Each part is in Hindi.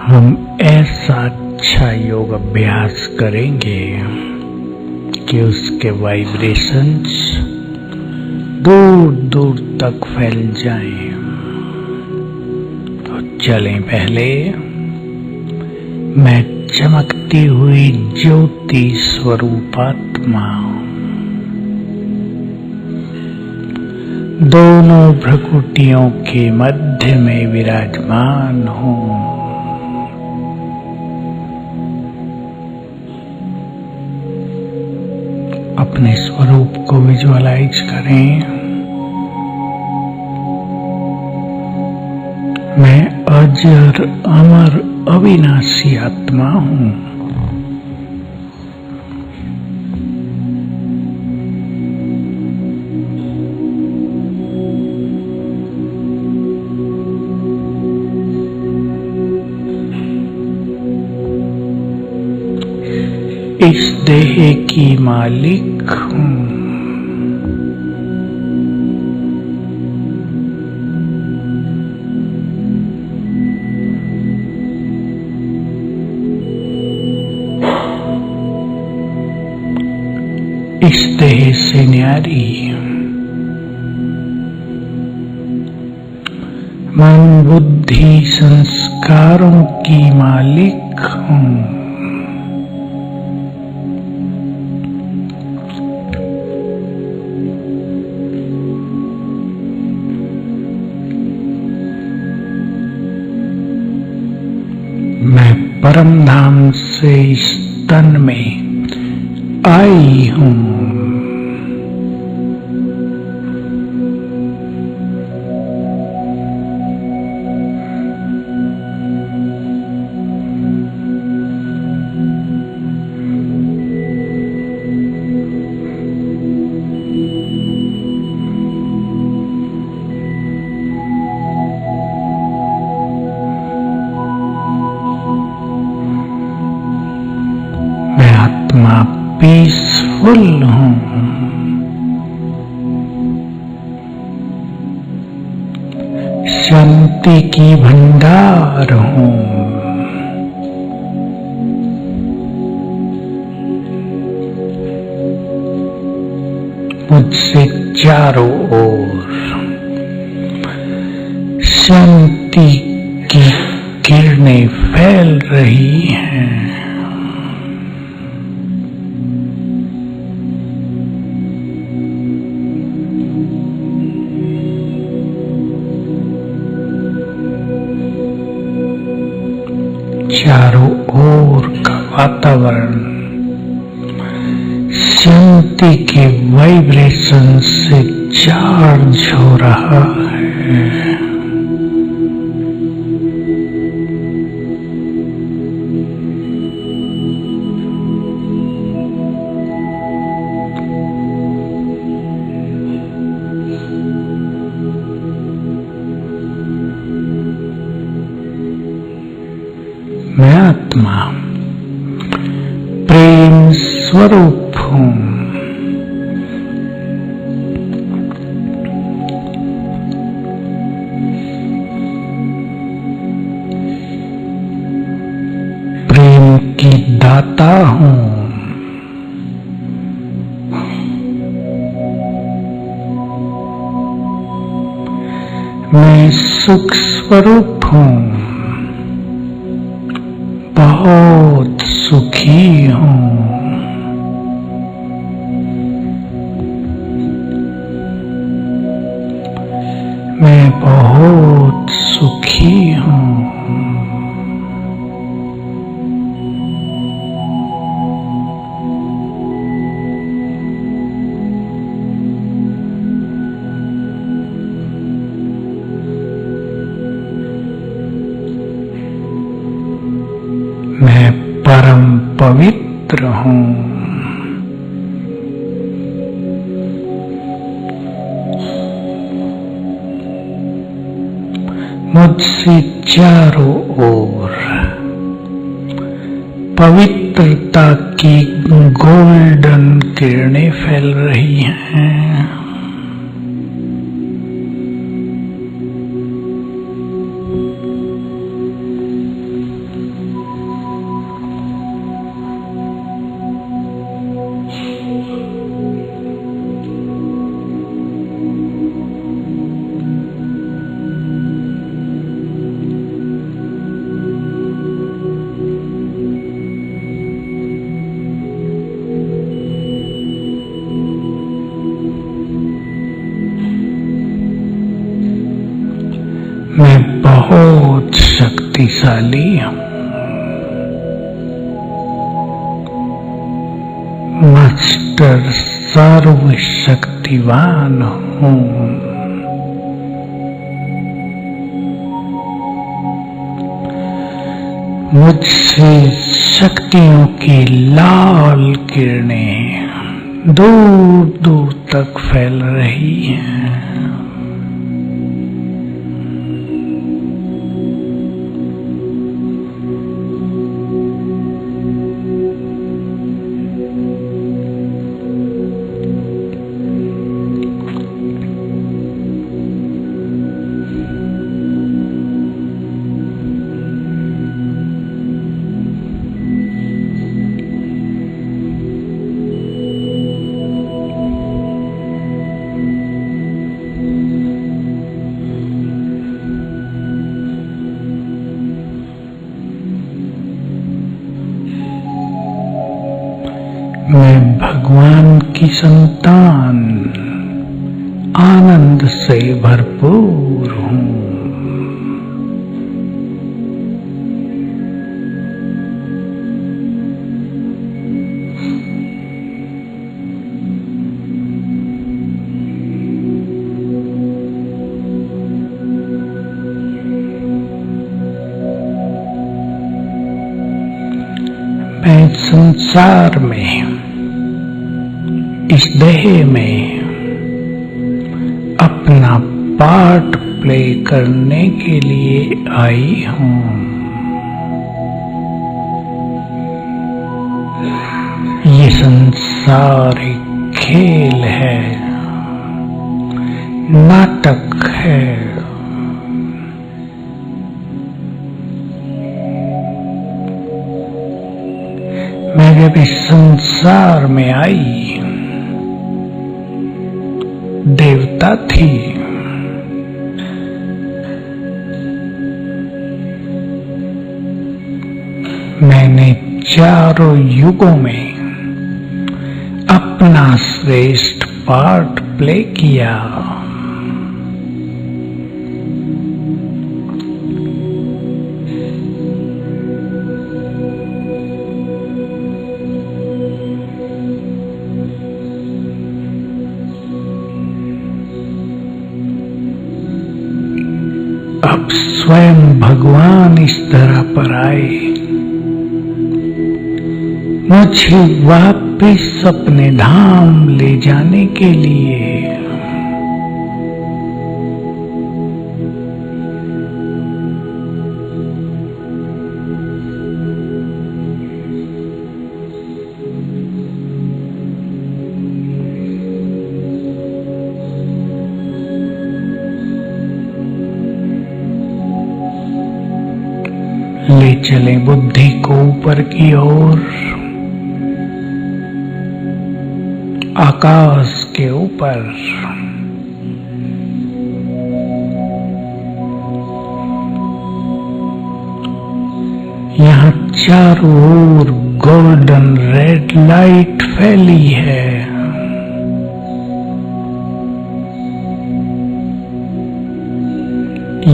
हम ऐसा अच्छा योग अभ्यास करेंगे कि उसके वाइब्रेशंस दूर दूर तक फैल जाएं। तो चलें, पहले मैं चमकती हुई ज्योति स्वरूपात्मा दोनों भ्रुकुटियों के मध्य में विराजमान हूँ। अपने स्वरूप को विजुअलाइज करें। मैं अजर अमर अविनाशी आत्मा हूँ। इस देह की मालिक हूँ। इस देह से न्यारी मन बुद्धि संस्कारों की मालिक हूँ। मैं परम धाम से इस तन में आई हूँ। आत्मा पीसफुल हूँ। शांति की भंडार हूँ। मुझसे चारों ओर शांति की किरणें फैल रही हैं। चारों ओर का वातावरण शांति के वाइब्रेशन से चार्ज हो रहा है। मैं आत्मा प्रेम स्वरूप हूँ। प्रेम की दाता हूँ। मैं सुख स्वरूप हूँ। बहुत सुखी हूँ। मैं बहुत सुखी हूँ। मैं परम पवित्र हूँ। मुझसे चारों ओर पवित्रता की गोल्डन किरणें फैल रही हैं। बहुत शक्तिशाली हूँ, मास्टर सर्वशक्तिवान हूँ। मुझसे शक्तियों की लाल किरणें दूर दूर तक फैल रही हैं। मैं भगवान की संतान आनंद से भरपूर हूँ। मैं संसार में इस देह में अपना पार्ट प्ले करने के लिए आई हूँ। ये संसार एक खेल है, नाटक है। मैं जब इस संसार में आई देवता थी, मैंने चारों युगों में अपना श्रेष्ठ पार्ट प्ले किया। अब स्वयं भगवान इस तरह पर आए, मुझे वापिस अपने धाम ले जाने के लिए। ले चले बुद्धि को ऊपर की ओर, आकाश के ऊपर। यहाँ चारों ओर गोल्डन रेड लाइट फैली है।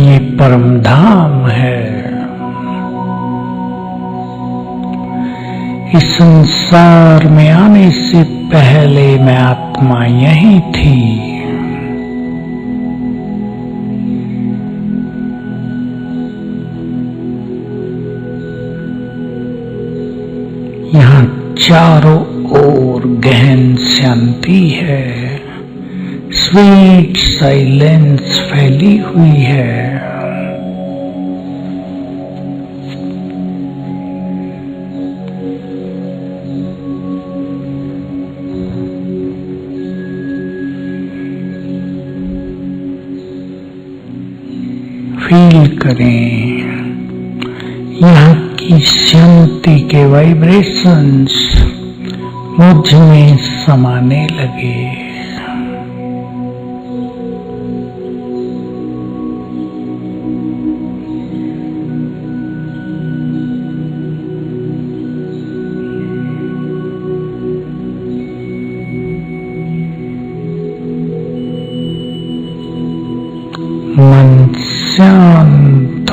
ये परम धाम है। इस संसार में आने से पहले मैं आत्मा यही थी। यहाँ चारों ओर गहन शांति है, स्वीट साइलेंस फैली हुई है। फील करें यहाँ की शांति के वाइब्रेशंस मुझ में समाने लगे। मन शांत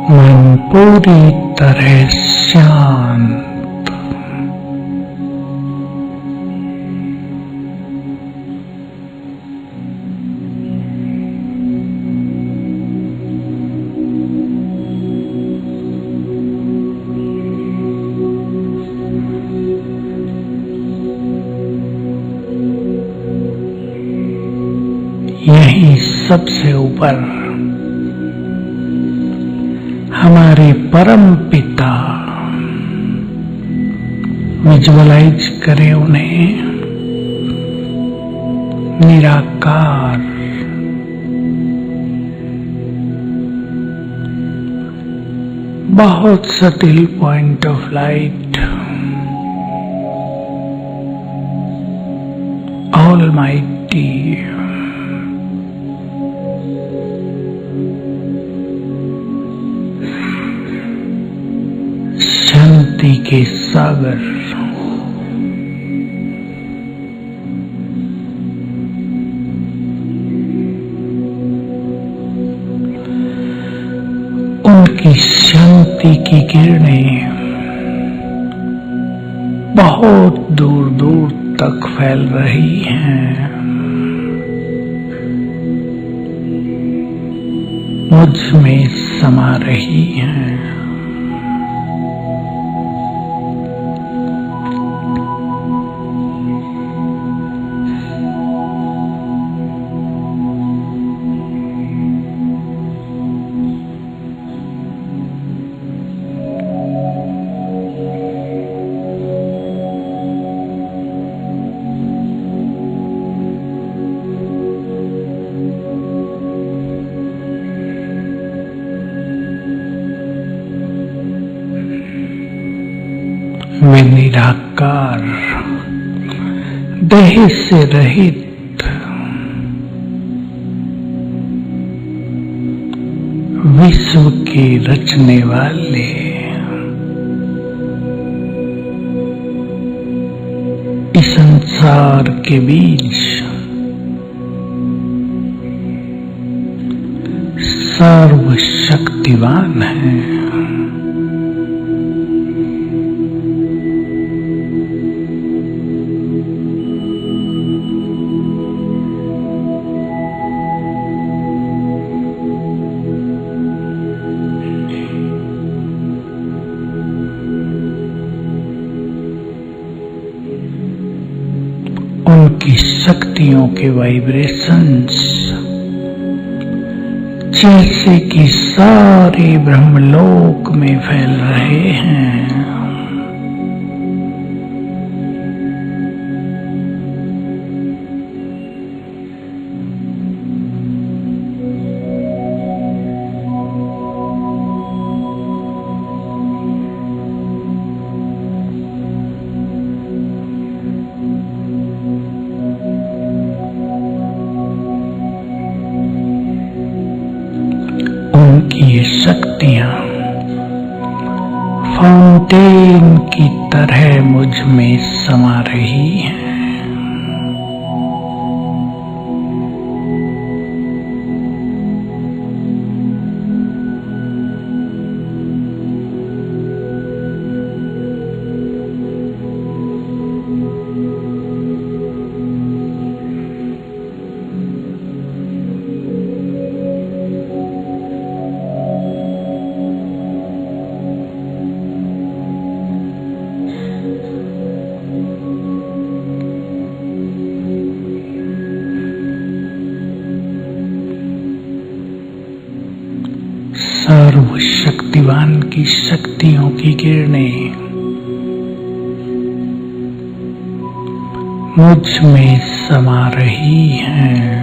मन पूरी तरह शांत। यही सबसे ऊपर हमारे परम पिता, विजुअलाइज करें उन्हें निराकार, बहुत subtle point of light, almighty, शांति के सागर, उनकी शांति की किरणें बहुत दूर दूर तक फैल रही हैं, मुझ में समा रही हैं। वे निराकार, देह से रहित, विश्व के रचने वाले, इस संसार के बीच सर्वशक्तिवान हैं। उनकी शक्तियों के वाइब्रेशंस जैसे कि सारे ब्रह्मलोक में फैल रहे हैं। उनकी ये शक्तियां फाउंटेन की तरह मुझ में समा रही हैं। सर्वशक्तिवान की शक्तियों की किरणें मुझ में समा रही हैं।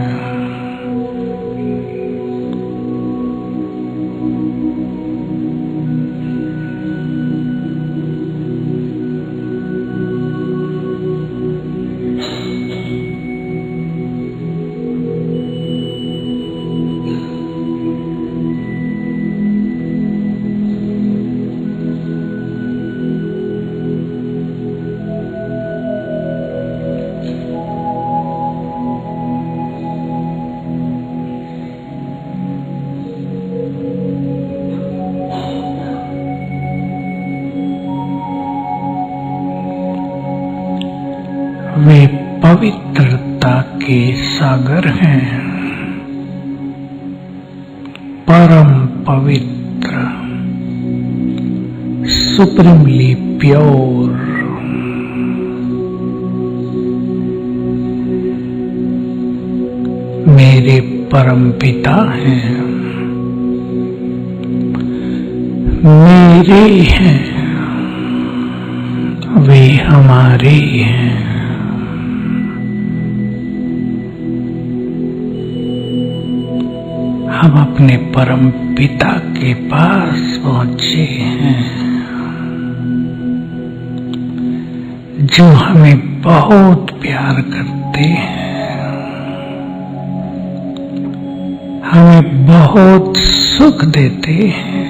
वे पवित्रता के सागर हैं, परम पवित्र, सुप्रीमली प्योर। मेरे परम पिता हैं, मेरे हैं, वे हमारे हैं। हम अपने परम पिता के पास पहुंचे हैं, जो हमें बहुत प्यार करते हैं, हमें बहुत सुख देते हैं।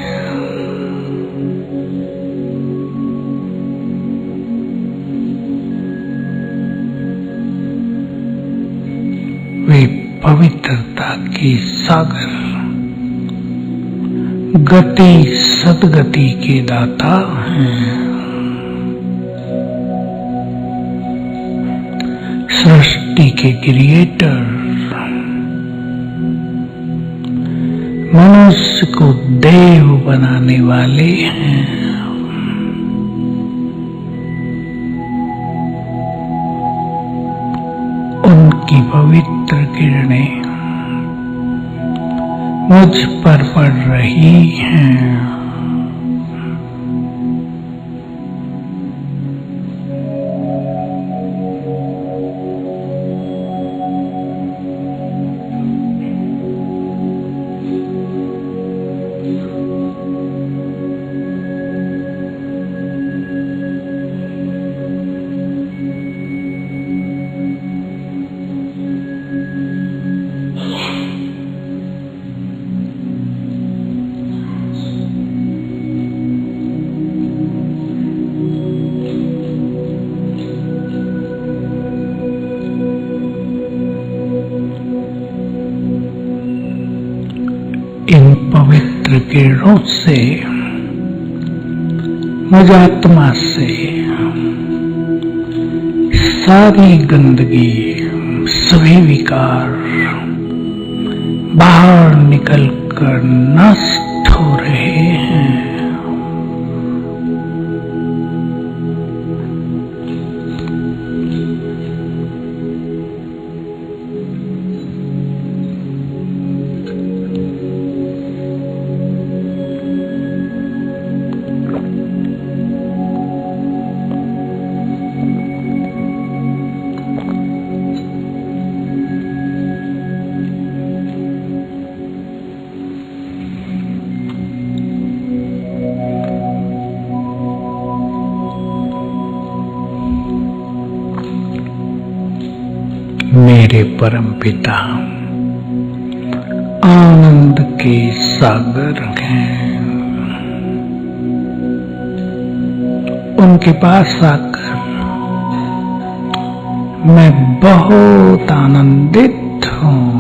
वे पवित्रता की सागर, गति सद्गति के दाता हैं, सृष्टि के क्रिएटर, मनुष्य को देव बनाने वाले हैं। उनकी पवित्र किरणें मुझ पर पड़ रही हैं। इन पवित्र किरणों से मुझ आत्मा से सारी गंदगी, सभी विकार बाहर निकलकर नष्ट हो रहे हैं। मेरे परम पिता आनंद के सागर हैं। उनके पास आकर मैं बहुत आनंदित हूँ।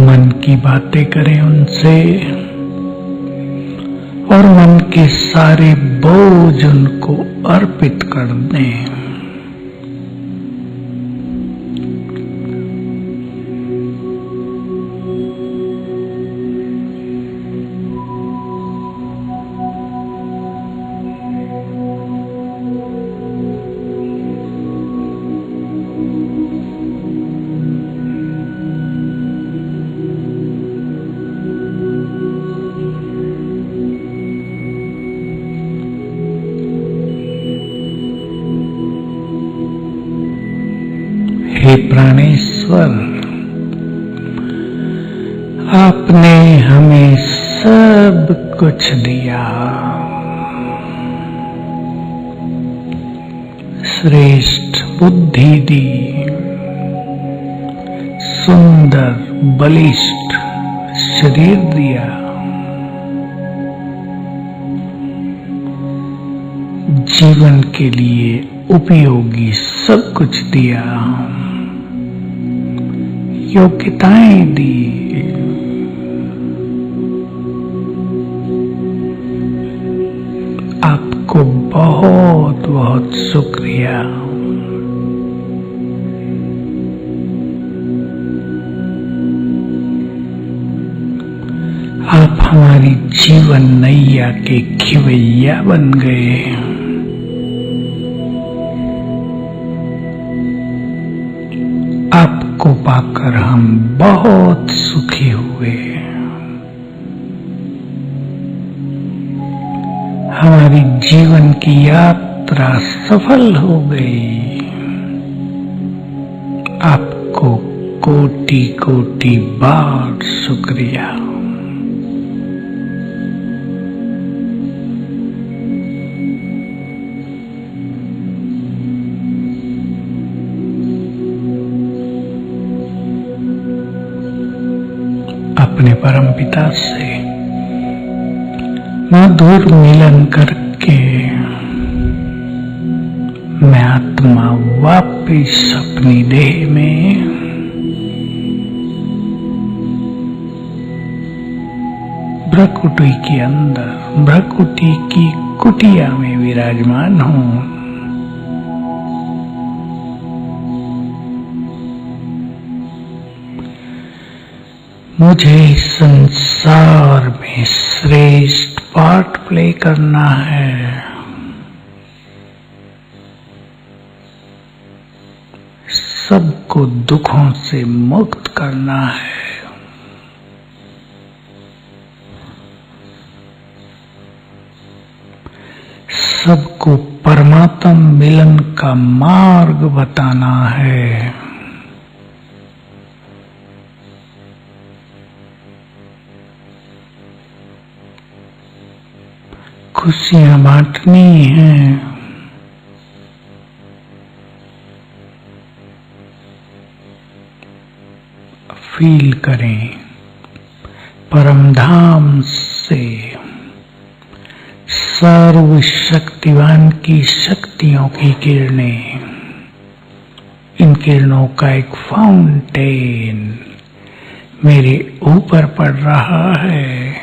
मन की बातें करें उनसे और मन के सारे बोझ उनको अर्पित कर दें। हे प्राणेश्वर, आपने हमें सब कुछ दिया। श्रेष्ठ बुद्धि दी, सुंदर बलिष्ठ शरीर दिया, जीवन के लिए उपयोगी सब कुछ दिया, योग्यताएं दी, आपको बहुत बहुत शुक्रिया। आप हमारी जीवन नैया के खिवैया बन गए। आपको पाकर हम बहुत सुखी हुए। हमारी जीवन की यात्रा सफल हो गई। आपको कोटि कोटि बार शुक्रिया। अपने परमपिता से मधुर मिलन करके मैं आत्मा वापिस अपनी देह में भ्रकुटी के अंदर, भ्रकुटी की कुटिया में विराजमान हूं। मुझे इस संसार में श्रेष्ठ पार्ट प्ले करना है। सबको दुखों से मुक्त करना है। सबको परमात्मा मिलन का मार्ग बताना है। खुशियां बांटनी हैं। फील करें परमधाम से सर्वशक्तिवान की शक्तियों की किरणें, इन किरणों का एक फाउंटेन मेरे ऊपर पड़ रहा है।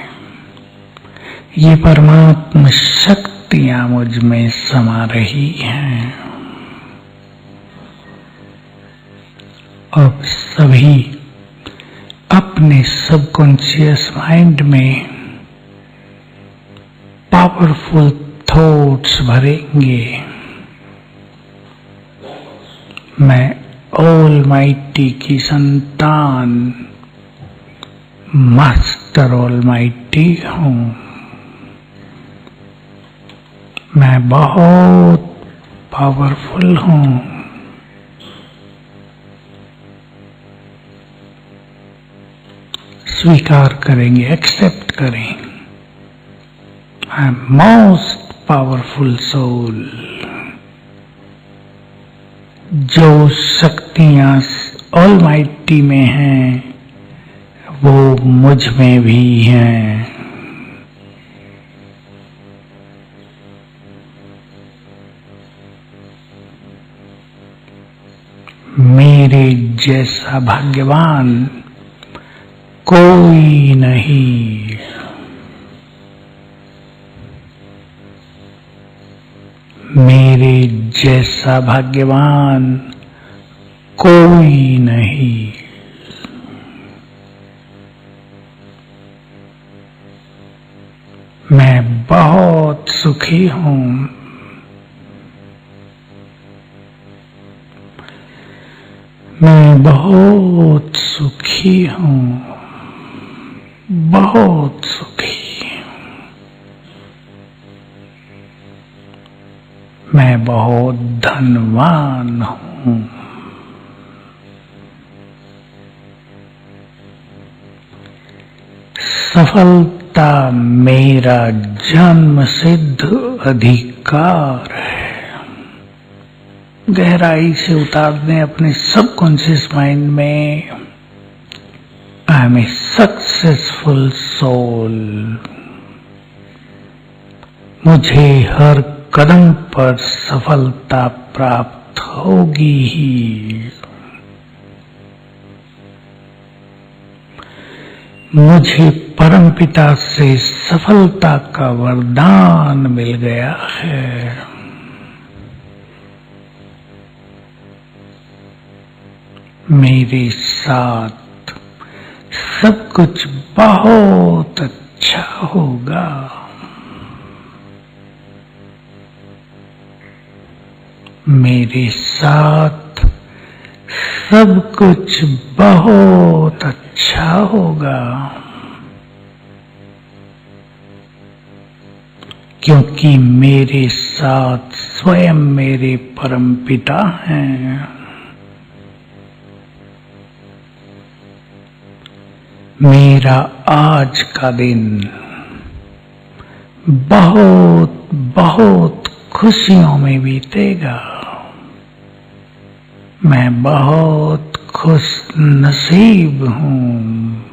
ये परमात्मा शक्तियां मुझ में समा रही हैं। अब सभी अपने सबकॉन्शियस माइंड में पावरफुल थॉट्स भरेंगे। मैं ऑलमाइटी की संतान, मास्टर ऑलमाइटी हूं। मैं बहुत पावरफुल हूं। स्वीकार करेंगे, एक्सेप्ट करें। I am most powerful soul. जो शक्तियां ऑलमाइटी में हैं वो मुझ में भी हैं। मेरे जैसा भाग्यवान कोई नहीं। मेरे जैसा भाग्यवान कोई नहीं। मैं बहुत सुखी हूं। मैं बहुत सुखी हूं, बहुत सुखी। मैं बहुत धनवान हूं। सफलता मेरा जन्म सिद्ध अधिकार है। गहराई से उतार दें अपने सबकॉन्शियस माइंड में। I am a successful soul. मुझे हर कदम पर सफलता प्राप्त होगी ही। मुझे परमपिता से सफलता का वरदान मिल गया है। मेरे साथ सब कुछ बहुत अच्छा होगा। मेरे साथ सब कुछ बहुत अच्छा होगा, क्योंकि मेरे साथ स्वयं मेरे परमपिता हैं। मेरा आज का दिन बहुत बहुत खुशियों में बीतेगा। मैं बहुत खुश नसीब हूँ।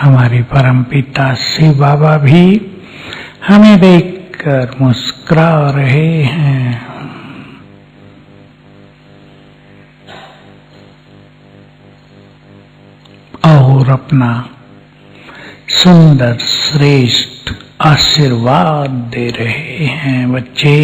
हमारे परमपिता शिव बाबा भी हमें देखकर मुस्कुरा रहे हैं। और अपना सुंदर श्रेष्ठ आशीर्वाद दे रहे हैं। बच्चे,